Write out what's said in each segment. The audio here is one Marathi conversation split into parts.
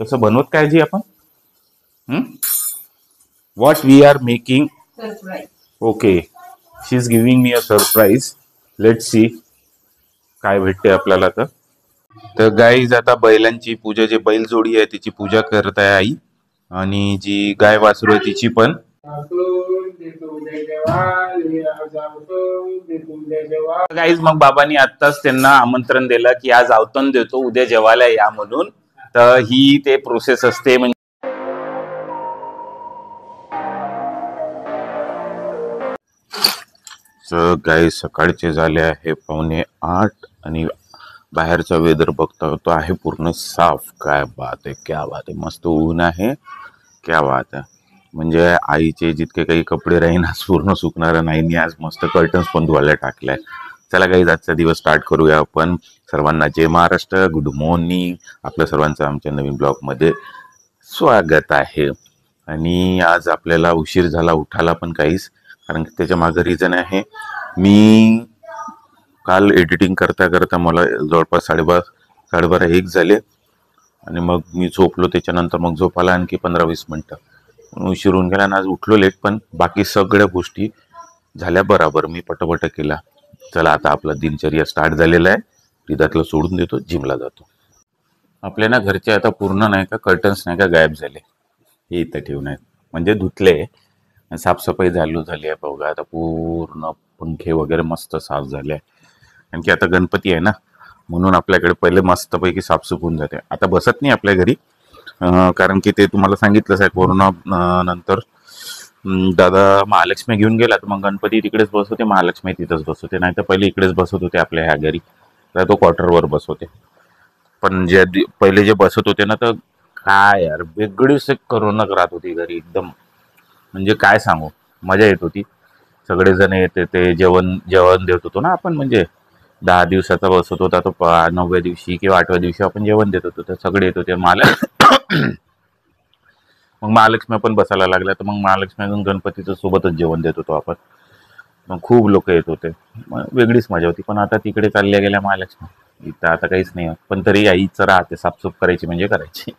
तसं बनवत काय जी आपण what we are making surprise. Okay she is giving me a surprise. Let's see काय भेटते आपल्याला. तर गाईज आता बैलांची पूजा, जे बैल जोडी आहे तिची पूजा करत आहे आई, आणि जी गाय वासरू आहे तिची पण. गाईज मग बाबांनी आत्ताच त्यांना आमंत्रण दिलं की आज आवतण देतो, उद्या जेवायला या म्हणून. तर ही ते प्रोसेस असते. म्हणजे गाईज सकाळचे झाले आहे 7:45 आणि बाहेरचा वेदर बघता तो आहे पूर्ण साफ. काय बात आहे, क्या बात आहे, मस्त ऊन आहे, क्या बात आहे. म्हणजे आईचे जितके काही कपडे राहीन आज पूर्ण सुकणार नाही. आज मस्त कर्टन्स पण धुवायला टाकलाय. चला गाईज आजचा दिवस स्टार्ट करूया आपण. सर्वांना जय महाराष्ट्र, गुड मॉर्निंग. आपल्या सर्वांचं आमच्या नवीन ब्लॉगमध्ये स्वागत आहे. आणि आज आपल्याला उशीर झाला उठायला पण काहीच, कारण की त्याच्या मागं रिझन आहे. मी काल एडिटिंग करता करता मला जवळपास 12:30 झाले, आणि मग मी झोपलो. त्याच्यानंतर मग झोपायला आणखी 15-20 मिनटं उशीर होऊन गेला, आणि आज उठलो लेट. पण बाकी सगळ्या गोष्टी झाल्या बराबर, मी पटपट केला. चला आता आपला दिनचर्या स्टार्ट झालेला आहे. रिदातला सोडून देतो, जिमला जातो. आपल्या ना घरचे आता पूर्ण नाही का कर्टन्स नाही का गायब झाले, हे इथं ठेवून आहेत. म्हणजे धुतले, साफसफाई झाली आहे बघा. आता पूर्ण पंखे वगैरे मस्त साफ झाले आहे. कारण की आता गणपती आहे ना, म्हणून आपल्याकडे पहिले मस्तपैकी साफसूफ होऊन जाते. आता बसत नाही आपल्या घरी, कारण की ते तुम्हाला सांगितलंच आहे, कोरोना नंतर दादा महालक्ष्मी घेऊन गेला, तर मग गणपती तिकडेच बसवते, महालक्ष्मी तिथंच बसवते. नाही तर पहिले इकडेच बसवत होते आपल्या ह्या घरी, तर तो क्वार्टरवर बसवते. पण पहिले जे बसत होते ना, तर काय यार वेगळीच एक करवणूक राहत होती घरी एकदम. म्हणजे काय सांगू, मजा येत होती. सगळेजण येते, ते जेवण देत होतो ना आपण. म्हणजे 10 दिवसाचा बसत होता तो, 9व्या दिवशी किंवा 8व्या दिवशी आपण जेवण देत होतो, तर सगळे येत होते. मग महालक्ष्मी पण बसायला लागल्या, तर मग महालक्ष्मी अजून गणपतीचं सोबतच जेवण देत होतो आपण. मग खूप लोक येत होते, मग वेगळीच मजा होती. पण आता तिकडे चालल्या गेल्या महालक्ष्मी, इथं आता काहीच नाही. पण तरी आईचं राहते, साफसूफ करायची म्हणजे करायची.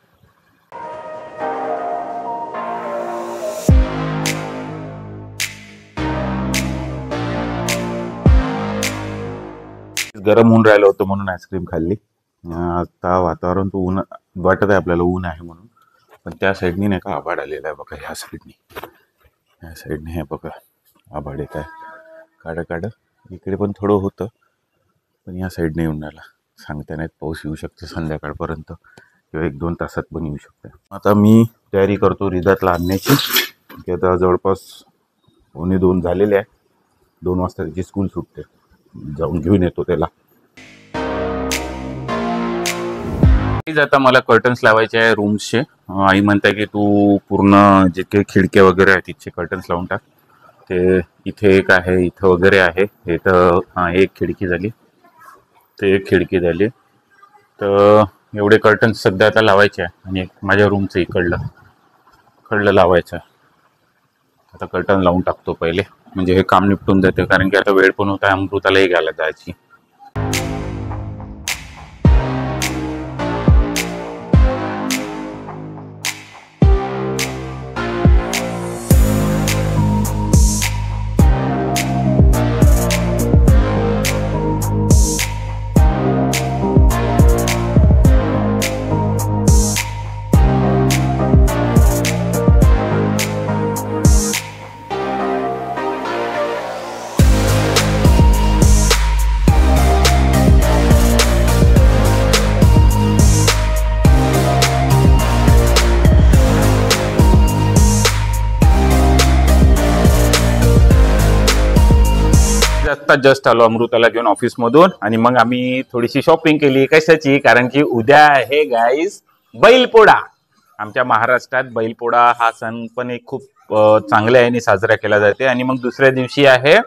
गरम होऊन राहिलं होतं म्हणून आईस्क्रीम खाल्ली. आता वातावरण तर ऊन वाटत आहे आपल्याला, ऊन आहे म्हणून. पण त्या साईडनी नाही का आभाळ आलेला आहे बघा. ह्या साईडनी हे बघा आभाळ येत आहे काढ. इकडे पण थोडं होतं, पण या साईडने येऊन राहिला. सांगता नाहीत, पाऊस येऊ शकते संध्याकाळपर्यंत किंवा 1-2 तासात पण येऊ शकते. आता मी तयारी करतो रिदातला आणण्याची, की आता जवळपास 1:45 झालेले आहे. 2 वाजता त्याची स्कूल सुटते, जाऊन घेऊन येतो त्याला. आता मला कर्टन्स लावायचे आहे रूम्सचे. आई म्हणते की तू पूर्ण जे काही खिडक्या वगैरे आहेत तिथे कर्टन्स लावून टाक. ते इथे एक आहे, इथं वगैरे आहे. हे तर एक खिडकी झाली, ते एक खिडकी झाली. तर एवढे कर्टन्स सध्या आता लावायचे आहे. आणि माझ्या रूमचं इकडलं लावायचं आहे. आता कर्टन लावून टाकतो पहिले, म्हणजे हे काम निपटून जाते. कारण की आता वेळ पण होता आहे, अमृतालाही घ्यायला जायची. आत्ता जस्ट आलो अमृताला घेऊन ऑफिस मधून, आणि मग आम्ही थोडीशी शॉपिंग केली. कशाची? कारण की उद्या आहे गाईस बैलपोळा. आमच्या महाराष्ट्रात बैलपोळा हा सण पण एक खूप चांगल्या याने साजरा केला जाते. आणि मग दुसऱ्या दिवशी आहे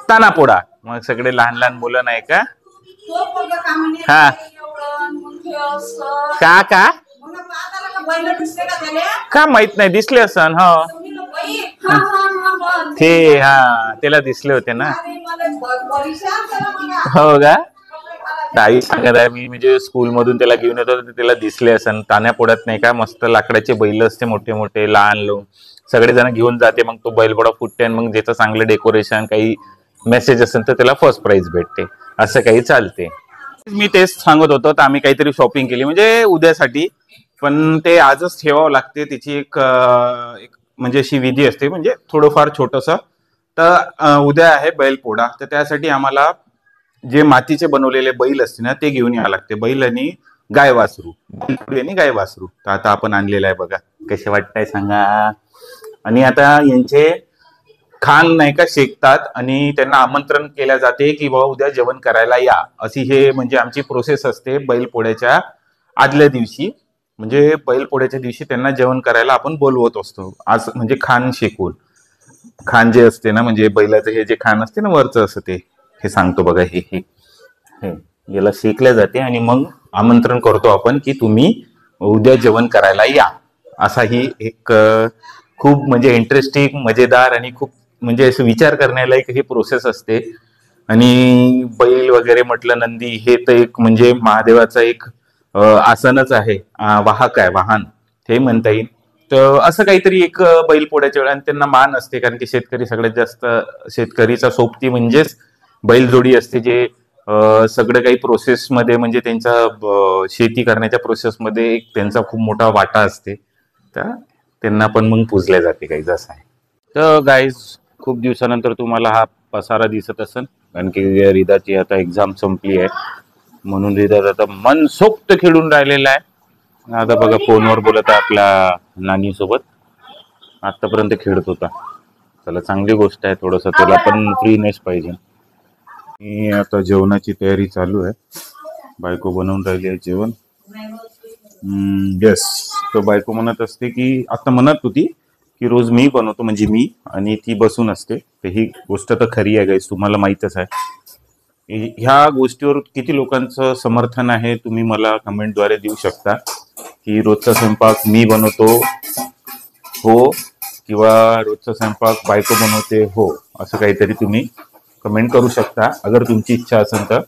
तानापोळा. मग सगळे लहान लहान मुलं नाही का, हा का का माहित नाही, दिसले असन. हो ते त्याला दिसले होते ना. हो का? आई सांगत आहे, मी म्हणजे स्कूलमधून त्याला घेऊन येतो तर त्याला दिसले असन ताण्या पोडत नाही का, मस्त लाकडाचे बैल असते मोठे मोठे लहान लोक सगळेजण घेऊन जाते, मग तो बैलपोडा फुटते आणि मग ज्याचं चांगलं डेकोरेशन काही मेसेज असेल तर त्याला फर्स्ट प्राइज भेटते, असं काही चालते. मी तेच सांगत होतो, तर आम्ही काहीतरी शॉपिंग केली म्हणजे उद्यासाठी, पण ते आजच ठेवावं लागते, त्याची एक म्हणजे अशी विधी असते, म्हणजे थोडंफार छोटस. तर उद्या आहे बैलपोडा, तर त्यासाठी आम्हाला जे मातीचे बनवलेले बैल असते ना ते घेऊन यावं लागते, बैल आणि गाय वासरू, बैलपोळी आणि गाय वासरू. तर आता आपण आणलेलं आहे बघा, कसे वाटतंय सांगा. आणि आता यांचे खान नाही का शेकतात आणि त्यांना आमंत्रण केल्या जाते की बाबा उद्या जेवण करायला या, अशी हे म्हणजे आमची प्रोसेस असते बैलपोळ्याच्या आदल्या दिवशी. म्हणजे बैलपोळ्याच्या दिवशी त्यांना जेवण करायला आपण बोलवत असतो, आज म्हणजे खान शेकून. खान जे असते ना, म्हणजे बैलाचं हे जे खान असते ना वरचं असं, ते हे सांगतो बघा, हे हे हे याला शेकल्या जाते आणि मग आमंत्रण करतो आपण की तुम्ही उद्या जेवण करायला या. असा ही एक खूप म्हणजे इंटरेस्टिंग मजेदार आणि खूप म्हणजे असं विचार करण्यालायक ही प्रोसेस असते. आणि बैल वगैरे म्हटलं, नंदी हे तर एक म्हणजे महादेवाचा एक आसनच आहे, वाहक आहे, वाहन हे म्हणता येईल. तर असं काहीतरी एक बैलपोळ्याच्या वेळा त्यांना मान असते, कारण की शेतकरी सगळ्यात जास्त, शेतकरीचा सोबती म्हणजेच बैलजोडी असते, जे सगळं काही प्रोसेसमध्ये म्हणजे त्यांच्या शेती करण्याच्या प्रोसेसमध्ये एक त्यांचा खूप मोठा वाटा असते. तर त्यांना पण मग पूजल्या जाते काही जसं आहे. तर गाईज, खूप दिवसानंतर तुम्हाला हा पसारा दिसत असेल, कारण की रिदाची आता एक्झाम संपली आहे, म्हणून रिदात आता मनसोक्त खेळून राहिलेला आहे. आता बघा फोनवर बोलत आहे आपल्या नानी सोबत, आतापर्यंत खेळत होता. चला, चांगली गोष्ट आहे, थोडस त्याला पण फ्रीनेस पाहिजे. आता जेवणाची तयारी चालू आहे, बायको बनवून राहिली आहे जेवण. येस, तो बायको म्हणत असते की, आता म्हणत होती की रोज मी बनवतो, म्हणजे मी आणि ती बसून असते. तर ही गोष्ट तर खरी आहे गाईस, तुम्हाला माहीतच आहे. ह्या गोष्टीवर किती लोकांचं समर्थन आहे तुम्ही मला कमेंटद्वारे देऊ शकता, की रोजचा स्वयंपाक मी बनवतो हो, किंवा रोजचा स्वयंपाक बायको बनवते हो, असं काहीतरी तुम्ही कमेंट करू शकता अगर तुमची इच्छा असेल तर.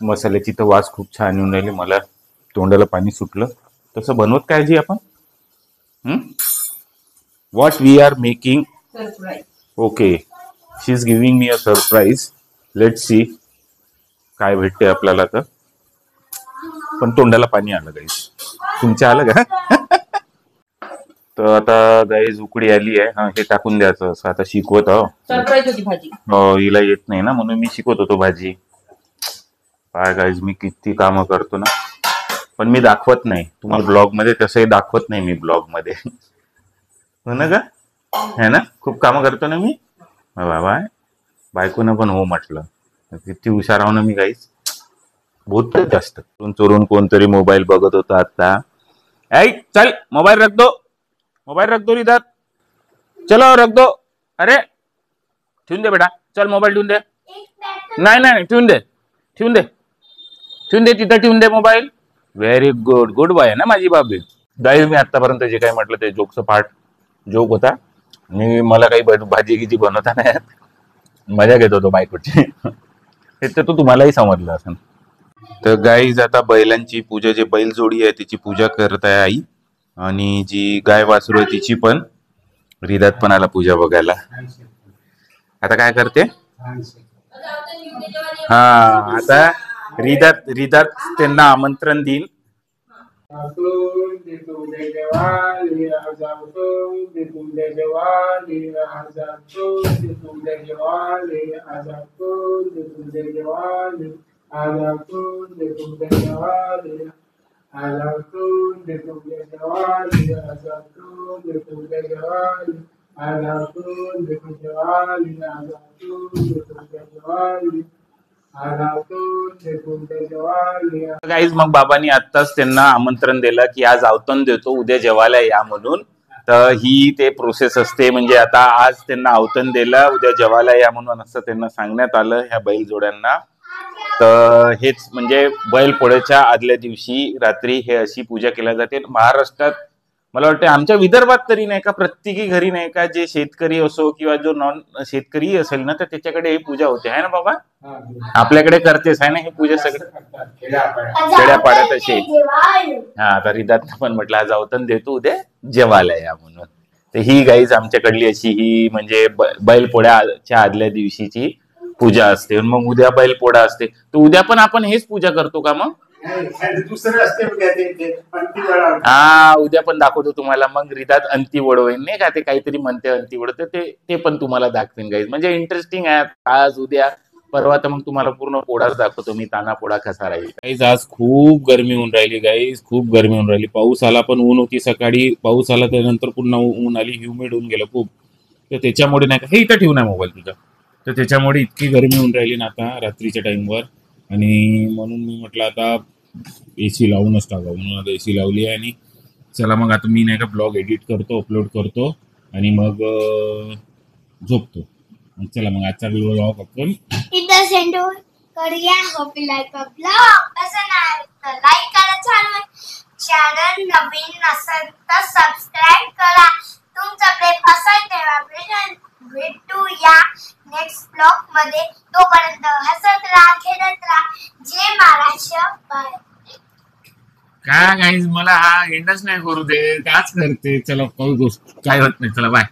मसाल्याची तर वास खूप छान येऊन राहिली, मला तोंडाला पाणी सुटलं. तसं बनवत काय जी आपण, what we are making, okay, she is giving me a surprise. Let's see काय भेटते आपल्याला. तर पण तोंडाला पाणी आलं गाईस, तुमच्या आलं का? तर आता गाईज उकडी आली आहे, हा हे टाकून द्यायचं असं आता शिकवत आहो. सरप्राईज होती भाजी, हिला येत नाही ना, म्हणून मी शिकवत होतो भाजी. काय गाईज, मी किती कामं करतो ना, पण मी दाखवत नाही तुम्हाला ब्लॉग मध्ये, तसंही दाखवत नाही मी ब्लॉग मध्ये. हो ना का, है ना, खूप कामं करतो ना मी. बाबा, बायकोनं पण हो म्हटलं, किती हुशार आहो ना मी गाईज, बहुत जास्त. चोरून कोणतरी मोबाईल बघत होता आता. ऐ चल, मोबाईल रख दो, मोबाईल रख दो इधर, चलो रख दो. अरे ठेवून दे बेटा, चल मोबाईल ठेवून दे. नाही नाही, ठेवून दे, ठेवून दे, ठेवून दे, तिथं ठेवून दे mobile. Very good, goodbye आहे ना माझी बाबी. गाईज, मी आतापर्यंत जे काही म्हटलं ते जोकचं पार्ट जोक होता, आणि मला काही भाजी गिजी बनवता नाही, मजा घेत होतो बायकोची. हे तर तुम्हालाही समजलं असेल. तर गाईज, आता बैलांची पूजा, जे बैल जोडी आहे तिची पूजा करत आहे आई, आणि जी गाय वासरू आहे तिची पण. रिदात पण आला पूजा बघायला. आता काय करते, हा आता रिदात रिदात त्यांना आमंत्रण देईल. गाईज, मग बाबांनी आत्ताच त्यांना आमंत्रण दिलं की आज आवतण देतो, उद्या जेवायला या म्हणून. तर ही ते प्रोसेस असते, म्हणजे आता आज त्यांना आवतण दिलं, उद्या जेवायला या म्हणून असं त्यांना सांगण्यात आलं ह्या बैल जोड्यांना. तर हेच म्हणजे बैलपोळ्याच्या आदल्या दिवशी रात्री हे अशी पूजा केल्या जाते. महाराष्ट्रात मला वाटतं आमच्या विदर्भात तरी नाही का प्रत्येकी घरी नाही का, जे शेतकरी असो किंवा जो नॉन शेतकरी असेल ना, तर त्याच्याकडे ही पूजा होते आहे ना बाबा. आपल्याकडे करतेस आहे ना ही पूजा सगळं खेड्यापाड्यात असे. हा तर रिदात पण म्हटलं आज अवतन देतो उद्या जेवायला या म्हणून. तर ही गाईज आमच्याकडली अशी ही म्हणजे बैलपोळ्याच्या आदल्या दिवशीची पूजा असते. मग उद्या बैलपोळा असते, तर उद्या पण आपण हेच पूजा करतो का मग? हा उद्या पण दाखवतो तुम्हाला. मग रिदात अंती वडवेन नाही का, ते काहीतरी म्हणते अंती वड, तर ते पण तुम्हाला दाखवेन गाईज. म्हणजे इंटरेस्टिंग आहे आज उद्या परवा. तर मग तुम्हाला पूर्ण पोळाच दाखवतो मी, ताना पोळा कसा राहील. गाईज आज खूप गरमी होऊन राहिली गाईज, खूप गरमी होऊन राहिली. पाऊस आला पण ऊन होती सकाळी, पाऊस आला त्यानंतर पुन्हा ऊन आली, ह्युमिड होऊन गेलं खूप. तर त्याच्यामुळे नाही का, हे इथं ठेवू नाही मोबाईल तुझा, तर त्याच्यामुळे इतकी गरमी होऊन राहिली ना आता रात्रीच्या टाइमवर. आणि म्हणून मी म्हटलं आता एसी लावूनच टाकावं, म्हणून आता एसी लावली आहे. आणि चला मग आता मी नाही का ब्लॉग एडिट करतो, अपलोड करतो आणि मग झोपतो. चला मग आजचा ब्लॉग आपण इथं सेंड करूया. Hope you like a blog. असं नाही तर लाईक करा, चॅनल नवीन असेल तर सबस्क्राईब करा. तुमचा प्रेम असं ठेवा. भेटूया नेक्स्ट ब्लॉग मध्ये. तोपर्यंत हसत राहा, खेळत राहा. जय महाराष्ट्र. बाय. काय गाईज मला हा एंडच नाही करू दे, काच करते. चला काही गोष्ट काय होत नाही. चला बाय.